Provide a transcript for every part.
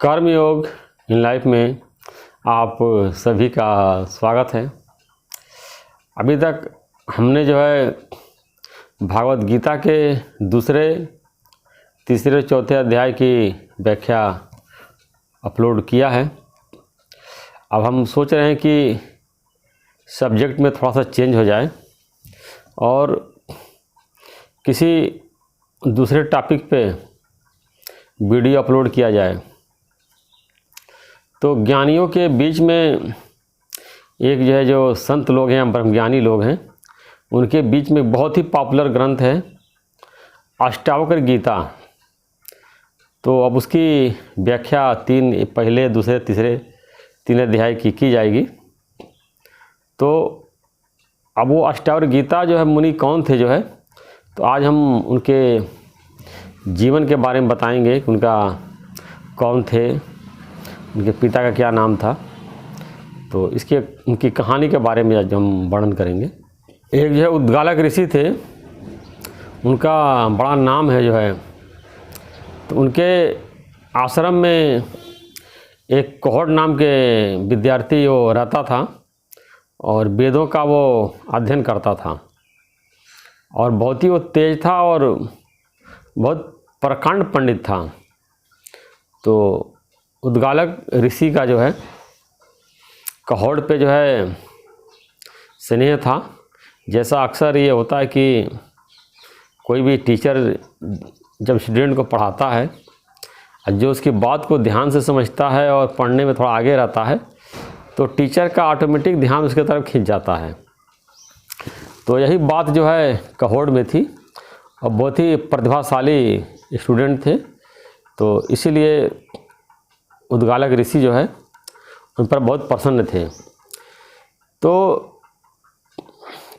कर्मयोग in life में आप सभी का स्वागत है। अभी तक हमने जो है भागवत गीता के दूसरे, तीसरे, चौथे अध्याय की व्याख्या अपलोड किया है। अब हम सोच रहे हैं कि सब्जेक्ट में थोड़ा सा चेंज हो जाए और किसी दूसरे टॉपिक पे वीडियो अपलोड किया जाए। तो ज्ञानियों के बीच में एक जो है जो संत लोग हैं, ब्रह्मज्ञानी लोग हैं, उनके बीच में बहुत ही पॉपुलर ग्रंथ है अष्टावक्र गीता। तो अब उसकी व्याख्या पहले, दूसरे, तीसरे 3 अध्याय की जाएगी। तो अब वो अष्टावक्र गीता जो है मुनि कौन थे जो है, तो आज हम उनके जीवन के बारे में बताएंगे कि उनका कौन थे, उनके पिता का क्या नाम था। तो इसके उनकी कहानी के बारे में आज हम वर्णन करेंगे। एक जो है उद्गालक ऋषि थे, उनका बड़ा नाम है जो है। तो उनके आश्रम में एक कहोड़ नाम के विद्यार्थी वो रहता था और वेदों का वो अध्ययन करता था और बहुत ही वो तेज था और बहुत प्रकांड पंडित था। तो उद्गालक ऋषि का जो है कहोड़ पे जो है स्नेह था। जैसा अक्सर ये होता है कि कोई भी टीचर जब स्टूडेंट को पढ़ाता है और जो उसकी बात को ध्यान से समझता है और पढ़ने में थोड़ा आगे रहता है, तो टीचर का ऑटोमेटिक ध्यान उसके तरफ खिंच जाता है। तो यही बात जो है कहोड़ में थी और बहुत ही प्रतिभाशाली स्टूडेंट थे। तो इसीलिए उद्गालक ऋषि जो है उन पर बहुत प्रसन्न थे। तो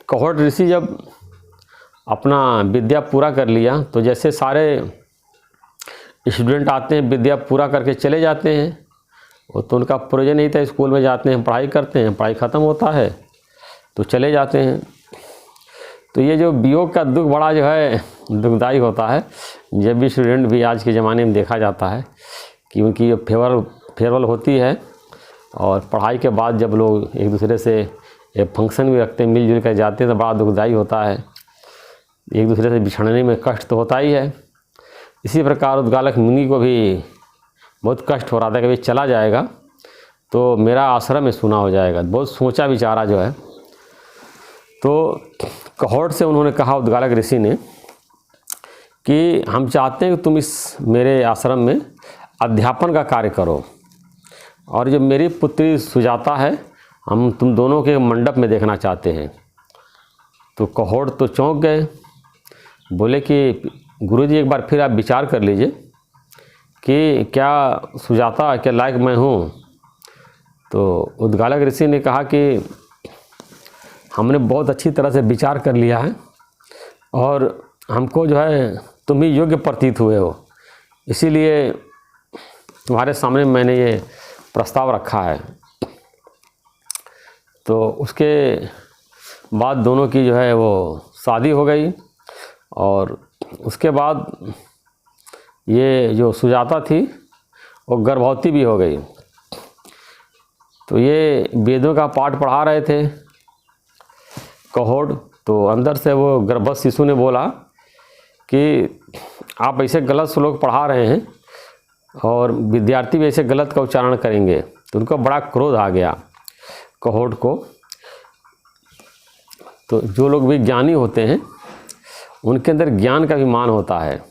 कहोड़ ऋषि जब अपना विद्या पूरा कर लिया, तो जैसे सारे स्टूडेंट आते हैं विद्या पूरा करके चले जाते हैं, वो तो उनका प्रयोजन नहीं था। स्कूल में जाते हैं, पढ़ाई करते हैं, पढ़ाई ख़त्म होता है तो चले जाते हैं। तो ये जो वियोग का दुख बड़ा जो है दुखदायी होता है। जब भी स्टूडेंट भी आज के ज़माने में देखा जाता है कि उनकी फेयरवेल होती है और पढ़ाई के बाद जब लोग एक दूसरे से एक फंक्शन भी रखते हैं, मिलजुल कर जाते हैं, तो बड़ा दुखदायी होता है। एक दूसरे से बिछड़ने में कष्ट तो होता ही है। इसी प्रकार उद्गालक मुनि को भी बहुत कष्ट हो रहा था कि भाई चला जाएगा तो मेरा आश्रम में सूना हो जाएगा। बहुत सोचा विचारा जो है। तो कहोड़ से उन्होंने कहा, उद्गालक ऋषि ने, कि हम चाहते हैं कि तुम इस मेरे आश्रम में अध्यापन का कार्य करो और जो मेरी पुत्री सुजाता है, हम तुम दोनों के मंडप में देखना चाहते हैं। तो कहोड़ तो चौंक गए, बोले कि गुरुजी एक बार फिर आप विचार कर लीजिए कि क्या सुजाता के लायक मैं हूँ। तो उद्गालक ऋषि ने कहा कि हमने बहुत अच्छी तरह से विचार कर लिया है और हमको जो है तुम ही योग्य प्रतीत हुए हो, इसीलिए तुम्हारे सामने मैंने ये प्रस्ताव रखा है। तो उसके बाद दोनों की जो है वो शादी हो गई और उसके बाद ये जो सुजाता थी वो गर्भवती भी हो गई। तो ये वेदों का पाठ पढ़ा रहे थे कहोड़। तो अंदर से वो गर्भस्थ शिशु ने बोला कि आप ऐसे गलत श्लोक पढ़ा रहे हैं और विद्यार्थी भी ऐसे गलत का उच्चारण करेंगे। तो उनको बड़ा क्रोध आ गया कहोड़ को। तो जो लोग भी ज्ञानी होते हैं उनके अंदर ज्ञान का अभिमान होता है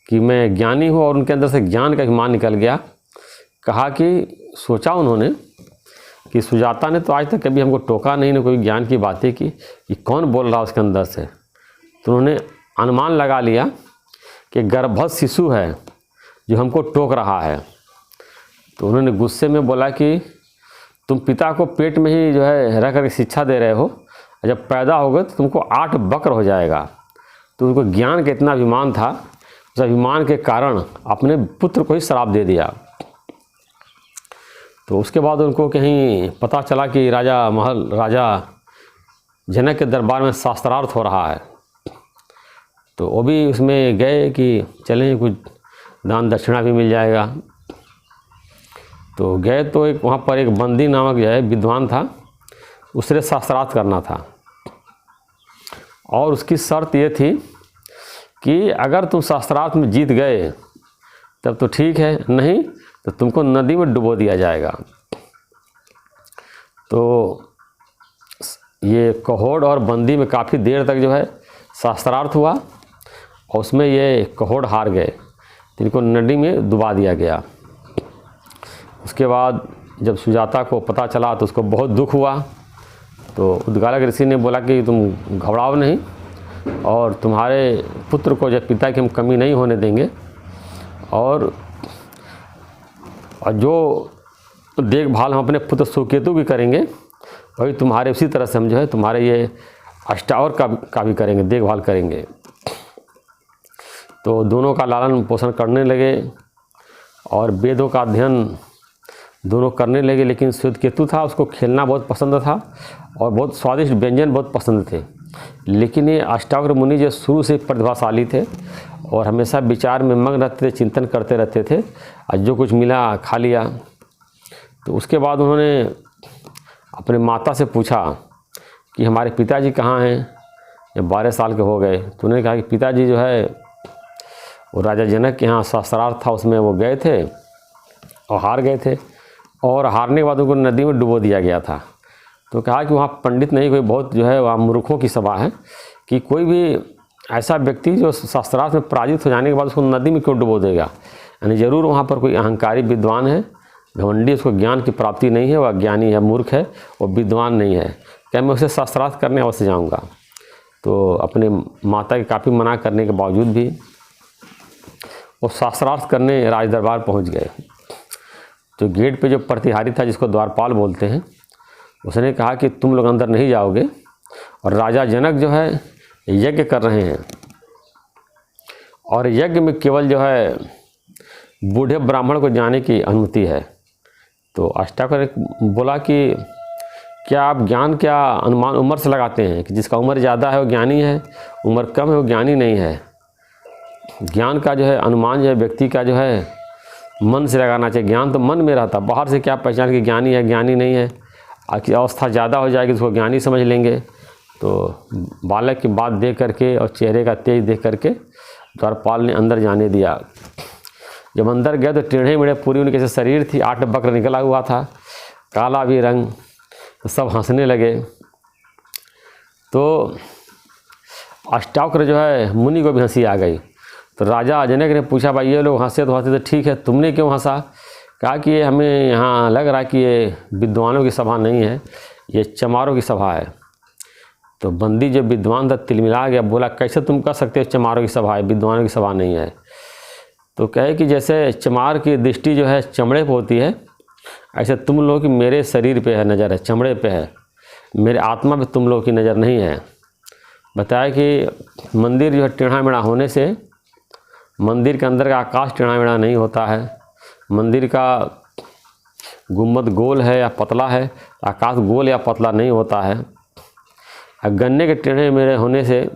कि मैं ज्ञानी हूँ, और उनके अंदर से ज्ञान का अभिमान निकल गया। कहा कि सोचा उन्होंने कि सुजाता ने तो आज तक कभी हमको टोका नहीं, ना कोई ज्ञान की बातें की, कि कौन बोल रहा उसके अंदर से। तो उन्होंने अनुमान लगा लिया कि गर्भस्थ शिशु है जो हमको टोक रहा है। तो उन्होंने गुस्से में बोला कि तुम पिता को पेट में ही जो है रह कर शिक्षा दे रहे हो, जब पैदा होगा तो तुमको 8 बक्र हो जाएगा। तो उनको ज्ञान का इतना अभिमान था, उस अभिमान के कारण अपने पुत्र को ही श्राप दे दिया। तो उसके बाद उनको कहीं पता चला कि राजा जनक के दरबार में शास्त्रार्थ हो रहा है। तो वो भी उसमें गए कि चलें कुछ दान दक्षिणा भी मिल जाएगा। तो गए तो एक वहाँ पर एक बंदी नामक जो है विद्वान था, उसने शास्त्रार्थ करना था और उसकी शर्त ये थी कि अगर तुम शास्त्रार्थ में जीत गए तब तो ठीक है, नहीं तो तुमको नदी में डुबो दिया जाएगा। तो ये कहोड़ और बंदी में काफ़ी देर तक जो है शास्त्रार्थ हुआ और उसमें ये कहोड़ हार गए, तो इनको नदी में डुबा दिया गया। उसके बाद जब सुजाता को पता चला तो उसको बहुत दुख हुआ। तो उद्गालक ऋषि ने बोला कि तुम घबराओ नहीं और तुम्हारे पुत्र को जब पिता की हम कमी नहीं होने देंगे और जो देखभाल हम अपने पुत्र सुकेतु की करेंगे वही तुम्हारे उसी तरह से हम जो है तुम्हारे ये अष्टावर का भी करेंगे, देखभाल करेंगे। तो दोनों का लालन पोषण करने लगे और वेदों का अध्ययन दोनों करने लगे। लेकिन श्वेतकेतु था, उसको खेलना बहुत पसंद था और बहुत स्वादिष्ट व्यंजन बहुत पसंद थे। लेकिन ये अष्टावक्र मुनि जो शुरू से प्रतिभाशाली थे और हमेशा विचार में मग्न रहते थे, चिंतन करते रहते थे और जो कुछ मिला खा लिया। तो उसके बाद उन्होंने अपने माता से पूछा कि हमारे पिताजी कहाँ हैं। जब 12 साल के हो गए तो उन्होंने कहा कि पिताजी जो है वो राजा जनक के यहाँ शास्त्रार्थ था, उसमें वो गए थे और हार गए थे और हारने के बाद उनको नदी में डुबो दिया गया था। तो कहा कि वहाँ पंडित नहीं, कोई बहुत जो है वहाँ मूर्खों की सभा है कि कोई भी ऐसा व्यक्ति जो शास्त्रार्थ में पराजित हो जाने के बाद उसको नदी में क्यों डुबो देगा। यानी ज़रूर वहाँ पर कोई अहंकारी विद्वान है, घमंडी, उसको ज्ञान की प्राप्ति नहीं है, वह अज्ञानी है, मूर्ख है, वो विद्वान नहीं है। क्या मैं उसे शास्त्रार्थ करने अवश्य जाऊँगा। तो अपने माता के काफ़ी मना करने के बावजूद भी वो शास्त्रार्थ करने राज दरबार पहुँच गए। तो गेट पे जो प्रतिहारी था, जिसको द्वारपाल बोलते हैं, उसने कहा कि तुम लोग अंदर नहीं जाओगे और राजा जनक जो है यज्ञ कर रहे हैं और यज्ञ में केवल जो है बूढ़े ब्राह्मण को जाने की अनुमति है। तो अष्टावक्र बोला कि क्या आप ज्ञान क्या अनुमान उम्र से लगाते हैं कि जिसका उम्र ज़्यादा है वो ज्ञानी है, उम्र कम है वो ज्ञानी नहीं है। ज्ञान का जो है अनुमान जो है व्यक्ति का जो है मन से लगाना चाहिए। ज्ञान तो मन में रहता, बाहर से क्या पहचान कि ज्ञानी है ज्ञानी नहीं है। आपकी अवस्था ज़्यादा हो जाएगी तो उसको ज्ञानी समझ लेंगे। तो बालक की बात देख करके और चेहरे का तेज देख करके द्वारपाल ने अंदर जाने दिया। जब अंदर गए तो टेढ़े मेढ़े पूरी उनके से शरीर थी, 8 बक्र निकला हुआ था, काला भी रंग। तो सब हंसने लगे। तो अष्टावक्र जो है मुनि को भी हंसी आ गई। तो राजा जनक ने पूछा, भाई ये लोग हंसे तो ठीक है, तुमने क्यों हंसा। कहा कि ये हमें यहाँ लग रहा है कि ये विद्वानों की सभा नहीं है, ये चमारों की सभा है। तो बंदी जो विद्वान था तिलमिला गया, बोला कैसे तुम कह सकते हो चमारों की सभा है, विद्वानों की सभा नहीं है। तो कहे कि जैसे चमार की दृष्टि जो है चमड़े पर होती है, ऐसे तुम लोगों की मेरे शरीर पे है नज़र है, चमड़े पे है, मेरे आत्मा पे तुम लोगों की नज़र नहीं है। बताया कि मंदिर जो है टेढ़ा मेढ़ा होने से मंदिर के अंदर का आकाश टेढ़ा मेढ़ा नहीं होता है, मंदिर का गुम्बद गोल है या पतला है, आकाश गोल या पतला नहीं होता है। गन्ने के टेढ़े मेढ़े होने से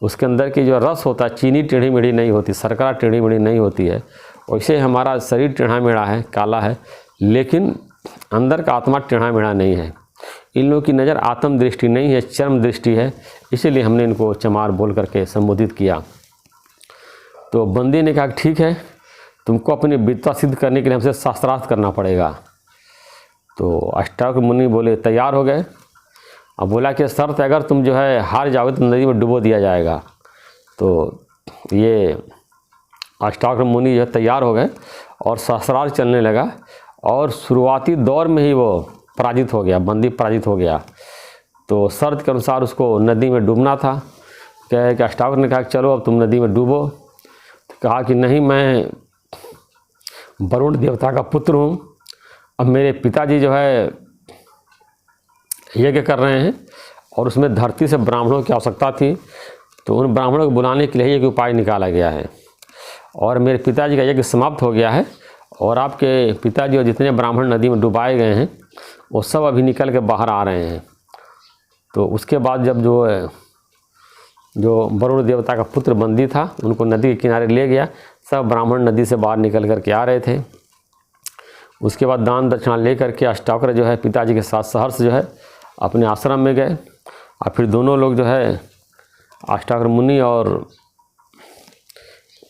उसके अंदर की जो रस होता है, चीनी टेढ़ी मेढ़ी नहीं होती, शर्करा टेढ़ी मेढ़ी नहीं होती है। वैसे हमारा शरीर टेढ़ा मेढ़ा है, काला है, लेकिन अंदर का आत्मा टेढ़ा मेढ़ा नहीं है। इन लोगों की नज़र आत्म दृष्टि नहीं है, चर्म दृष्टि है, इसीलिए हमने इनको चमार बोल करके संबोधित किया। तो बंदी ने कहा ठीक है, तुमको अपनी विद्वता सिद्ध करने के लिए हमसे शास्त्रार्थ करना पड़ेगा। तो अष्टावक्र मुनि बोले तैयार हो गए। अब बोला कि शर्त अगर तुम जो है हार जाओगे तो नदी में डुबो दिया जाएगा। तो ये अष्टावक्र मुनि जो तैयार हो गए और शास्त्रार्थ चलने लगा और शुरुआती दौर में ही वो पराजित हो गया, बंदी पराजित हो गया। तो शर्त के अनुसार उसको नदी में डूबना था। कहे कि अष्टावक्र ने कहा चलो अब तुम नदी में डूबो। तो कहा कि नहीं, मैं वरुण देवता का पुत्र हूँ, अब मेरे पिताजी जो है यज्ञ कर रहे हैं और उसमें धरती से ब्राह्मणों की आवश्यकता थी, तो उन ब्राह्मणों को बुलाने के लिए एक उपाय निकाला गया है और मेरे पिताजी का यज्ञ समाप्त हो गया है और आपके पिताजी और जितने ब्राह्मण नदी में डुबाए गए हैं वो सब अभी निकल के बाहर आ रहे हैं। तो उसके बाद जब जो वरुण देवता का पुत्र बंदी था उनको नदी के किनारे ले गया, सब ब्राह्मण नदी से बाहर निकल कर के आ रहे थे। उसके बाद दान दक्षिणा ले करके अष्टावक्र जो है पिताजी के साथ सहर्ष जो है अपने आश्रम में गए। और फिर दोनों लोग जो है अष्टावक्र मुनि और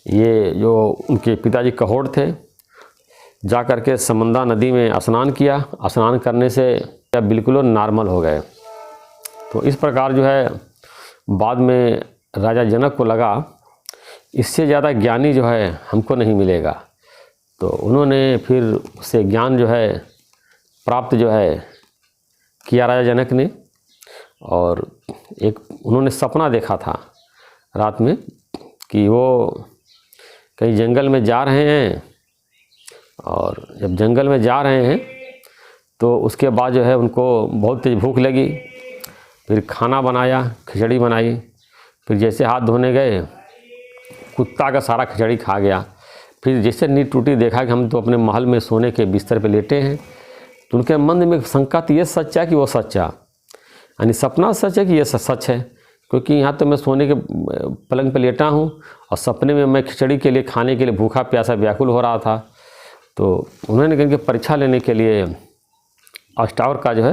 ये जो उनके पिताजी कहोड़ थे जा कर के समंदा नदी में स्नान किया। स्नान करने से बिल्कुल नॉर्मल हो गए। तो इस प्रकार जो है बाद में राजा जनक को लगा इससे ज़्यादा ज्ञानी जो है हमको नहीं मिलेगा। तो उन्होंने फिर उससे ज्ञान जो है प्राप्त जो है किया राजा जनक ने। और एक उन्होंने सपना देखा था रात में कि वो कहीं जंगल में जा रहे हैं, और जब जंगल में जा रहे हैं तो उसके बाद जो है उनको बहुत तेज़ भूख लगी। फिर खाना बनाया, खिचड़ी बनाई। फिर जैसे हाथ धोने गए कुत्ता का सारा खिचड़ी खा गया। फिर जैसे नींद टूटी, देखा कि हम तो अपने महल में सोने के बिस्तर पे लेटे हैं। तो उनके मन में शंका थी, ये सच्चा कि वो सच्चा, यानी सपना सच है कि ये सच है, क्योंकि यहाँ तो मैं सोने के पलंग पे लेटा हूँ और सपने में मैं खिचड़ी के लिए खाने के लिए भूखा प्यासा व्याकुल हो रहा था। तो उन्होंने कहा कि परीक्षा लेने के लिए अष्टावक्र का जो है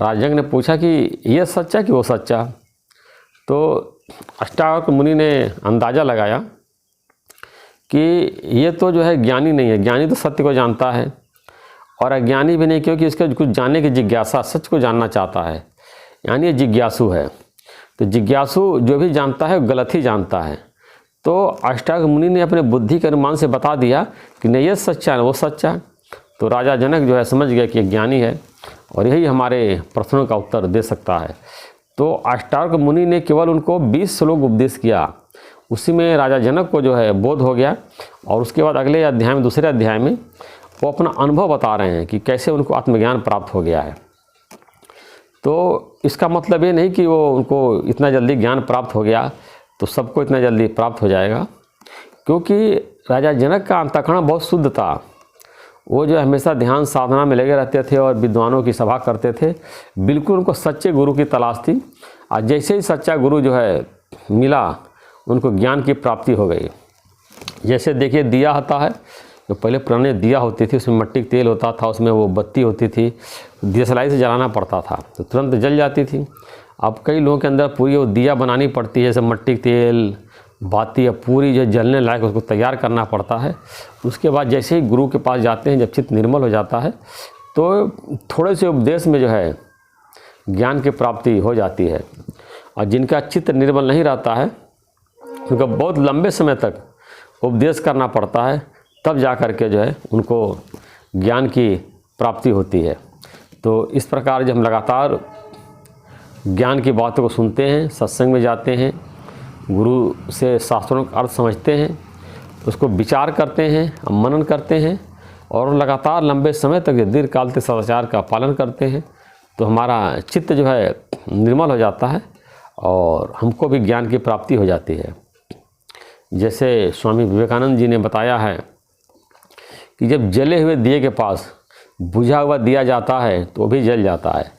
राजजंग ने पूछा कि ये सच्चा कि वो सच्चा। तो अष्टावक्र मुनि ने अंदाज़ा लगाया कि ये तो जो है ज्ञानी नहीं है। ज्ञानी तो सत्य को जानता है और अज्ञानी भी नहीं, क्योंकि इसका कुछ जानने की जिज्ञासा, सच को जानना चाहता है, यानी ये जिज्ञासु है। तो जिज्ञासु जो भी जानता है वो गलत ही जानता है। तो अष्टावक्र मुनि ने अपने बुद्धि के अनुमान से बता दिया कि नहीं ये सच्चा है वो सच्चा। तो राजा जनक जो है समझ गया कि ज्ञानी है और यही हमारे प्रश्नों का उत्तर दे सकता है। तो अष्टावक्र मुनि ने केवल उनको 20 श्लोक उपदेश किया। उसी में राजा जनक को जो है बोध हो गया। और उसके बाद अगले अध्याय में, दूसरे अध्याय में वो अपना अनुभव बता रहे हैं कि कैसे उनको आत्मज्ञान प्राप्त हो गया है। तो इसका मतलब ये नहीं कि वो उनको इतना जल्दी ज्ञान प्राप्त हो गया तो सबको इतना जल्दी प्राप्त हो जाएगा, क्योंकि राजा जनक का अंतःकरण बहुत शुद्ध था। वो जो हमेशा ध्यान साधना में लगे रहते थे और विद्वानों की सभा करते थे। बिल्कुल उनको सच्चे गुरु की तलाश थी। और जैसे ही सच्चा गुरु जो है मिला उनको ज्ञान की प्राप्ति हो गई। जैसे देखिए दिया होता है, जो पहले पुराने दिया होती थी उसमें मट्टी का तेल होता था, उसमें वो बत्ती होती थी, दियसलाई से जलाना पड़ता था तो तुरंत जल जाती थी। अब कई लोगों के अंदर पूरी वो दिया बनानी पड़ती है, जैसे मट्टी का तेल बाती या पूरी जो जलने लायक उसको तैयार करना पड़ता है। उसके बाद जैसे ही गुरु के पास जाते हैं, जब चित्त निर्मल हो जाता है तो थोड़े से उपदेश में जो है ज्ञान की प्राप्ति हो जाती है। और जिनका चित्त निर्मल नहीं रहता है उनका बहुत लंबे समय तक उपदेश करना पड़ता है, तब जा कर के जो है उनको ज्ञान की प्राप्ति होती है। तो इस प्रकार जब हम लगातार ज्ञान की बातों को सुनते हैं, सत्संग में जाते हैं, गुरु से शास्त्रों का अर्थ समझते हैं, उसको विचार करते हैं, मनन करते हैं और लगातार लंबे समय तक दीर्घ काल तक सदाचार का पालन करते हैं, तो हमारा चित्त जो है निर्मल हो जाता है और हमको भी ज्ञान की प्राप्ति हो जाती है। जैसे स्वामी विवेकानंद जी ने बताया है कि जब जले हुए दिए के पास बुझा हुआ दिया जाता है तो भी जल जाता है।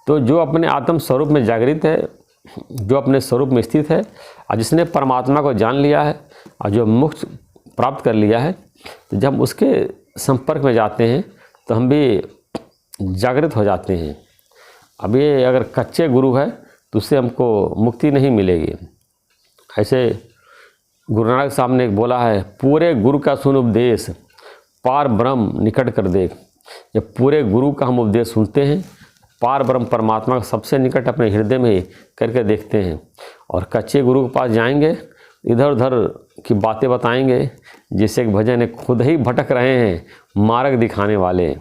तो जो अपने आत्म स्वरूप में जागृत है, जो अपने स्वरूप में स्थित है और जिसने परमात्मा को जान लिया है और जो मोक्ष प्राप्त कर लिया है, तो जब उसके संपर्क में जाते हैं तो हम भी जागृत हो जाते हैं। अब ये अगर कच्चे गुरु है तो उससे हमको मुक्ति नहीं मिलेगी। ऐसे गुरु नानक साहब ने बोला है, पूरे गुरु का सुन उपदेश पार ब्रह्म निकट कर देख। जब पूरे गुरु का हम उपदेश सुनते हैं, पार ब्रह्म परमात्मा का सबसे निकट अपने हृदय में करके देखते हैं। और कच्चे गुरु के पास जाएंगे, इधर उधर की बातें बताएंगे, जैसे एक भजन है, खुद ही भटक रहे हैं मार्ग दिखाने वाले,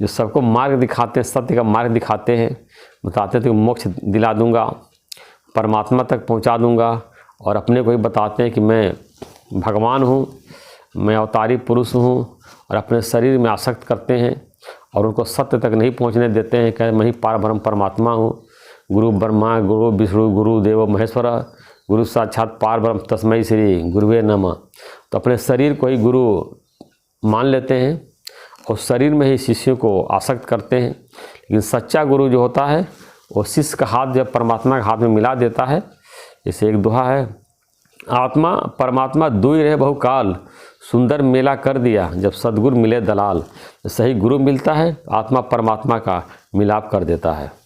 जो सबको मार्ग दिखाते हैं, सत्य का मार्ग दिखाते हैं, बताते थे मोक्ष दिला दूंगा, परमात्मा तक पहुंचा दूंगा, और अपने को ही बताते हैं कि मैं भगवान हूँ, मैं अवतारी पुरुष हूँ, और अपने शरीर में आसक्त करते हैं और उनको सत्य तक नहीं पहुँचने देते हैं। कह मैं ही पार ब्रह्म परमात्मा हूँ, गुरु ब्रह्मा गुरु विष्णु गुरु देवो महेश्वर, गुरु साक्षात पार ब्रह्म तस्मै श्री गुरुवे नमः। तो अपने शरीर को ही गुरु मान लेते हैं और शरीर में ही शिष्यों को आसक्त करते हैं। लेकिन सच्चा गुरु जो होता है वो शिष्य का हाथ जब परमात्मा के हाथ में मिला देता है, जैसे एक दोहा है, आत्मा परमात्मा दुई रहे बहुकाल, सुंदर मेला कर दिया जब सद्गुरु मिले दलाल। सही गुरु मिलता है आत्मा परमात्मा का मिलाप कर देता है।